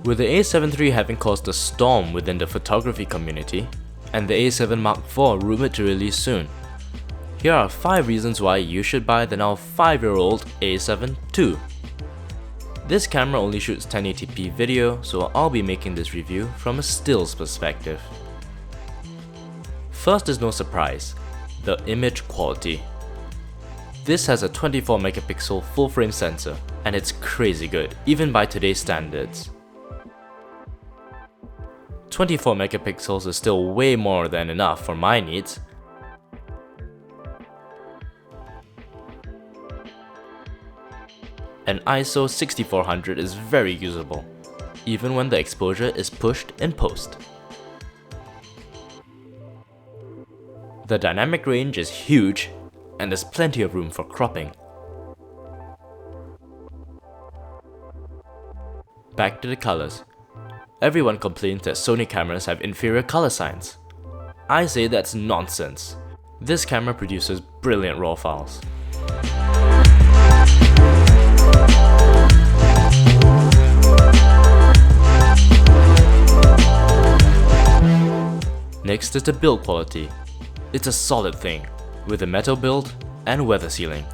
With the a7 III having caused a storm within the photography community, and the a7 Mark IV rumoured to release soon, here are 5 reasons why you should buy the now 5-year-old a7 II. This camera only shoots 1080p video, so I'll be making this review from a stills perspective. First is no surprise, the image quality. This has a 24 megapixel full frame sensor, and it's crazy good, even by today's standards. 24 megapixels is still way more than enough for my needs. And ISO 6400 is very usable, even when the exposure is pushed in post. The dynamic range is huge, and there's plenty of room for cropping. Back to the colors. Everyone complains that Sony cameras have inferior color science. I say that's nonsense. This camera produces brilliant RAW files. Next is the build quality. It's a solid thing, with a metal build and weather sealing.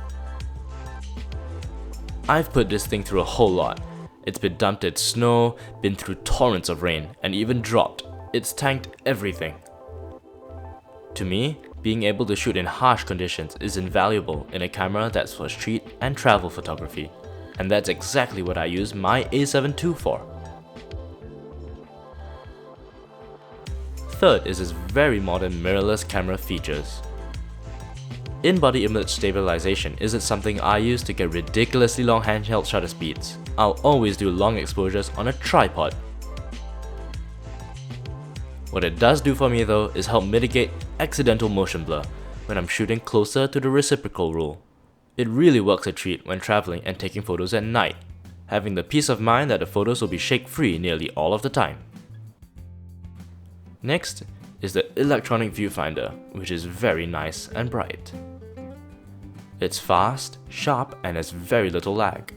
I've put this thing through a whole lot. It's been dumped in snow, been through torrents of rain, and even dropped. It's tanked everything. To me, being able to shoot in harsh conditions is invaluable in a camera that's for street and travel photography, and that's exactly what I use my a7 II for. Third is its very modern mirrorless camera features. In-body image stabilization isn't something I use to get ridiculously long handheld shutter speeds. I'll always do long exposures on a tripod. What it does do for me though is help mitigate accidental motion blur when I'm shooting closer to the reciprocal rule. It really works a treat when traveling and taking photos at night, having the peace of mind that the photos will be shake-free nearly all of the time. Next is the electronic viewfinder, which is very nice and bright. It's fast, sharp, and has very little lag.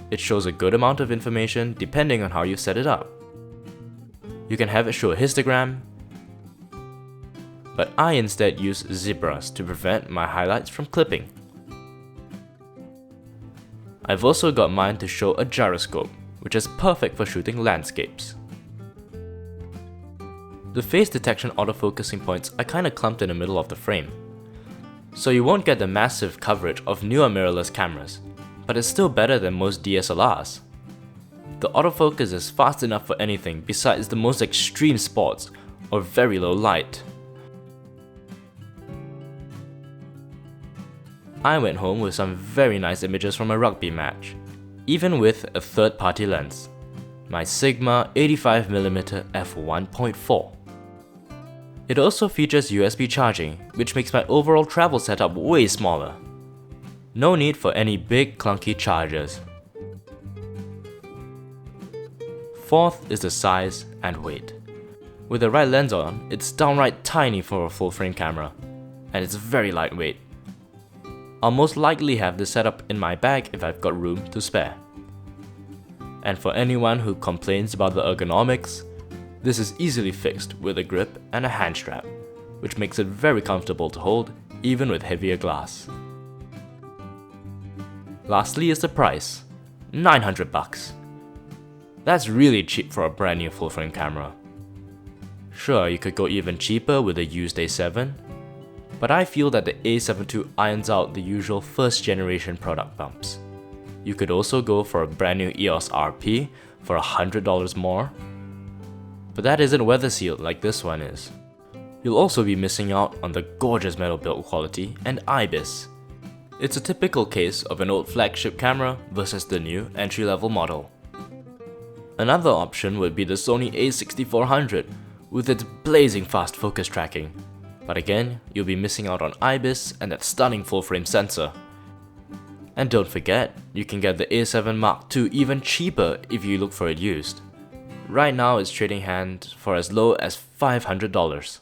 It shows a good amount of information depending on how you set it up. You can have it show a histogram, but I instead use zebras to prevent my highlights from clipping. I've also got mine to show a gyroscope, which is perfect for shooting landscapes. The face detection autofocusing points are kinda clumped in the middle of the frame, so you won't get the massive coverage of newer mirrorless cameras, but it's still better than most DSLRs. The autofocus is fast enough for anything besides the most extreme sports or very low light. I went home with some very nice images from a rugby match, even with a third-party lens, my Sigma 85mm f1.4. It also features USB charging, which makes my overall travel setup way smaller. No need for any big clunky chargers. Fourth is the size and weight. With the right lens on, it's downright tiny for a full frame camera, and it's very lightweight. I'll most likely have this set up in my bag if I've got room to spare. And for anyone who complains about the ergonomics, this is easily fixed with a grip and a hand strap, which makes it very comfortable to hold even with heavier glass. Lastly is the price, $900. That's really cheap for a brand new full frame camera. Sure, you could go even cheaper with a used a7, but I feel that the a7 II irons out the usual first generation product bumps. You could also go for a brand new EOS RP for $100 more, but that isn't weather sealed like this one is. You'll also be missing out on the gorgeous metal build quality and IBIS. It's a typical case of an old flagship camera versus the new entry-level model. Another option would be the Sony a6400 with its blazing fast focus tracking, but again, you'll be missing out on IBIS and that stunning full-frame sensor. And don't forget, you can get the a7 Mark II even cheaper if you look for it used. Right now it's trading hand for as low as $500.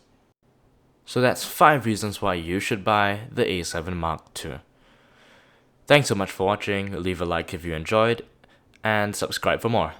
So that's 5 reasons why you should buy the a7 Mark II. Thanks so much for watching, leave a like if you enjoyed, and subscribe for more.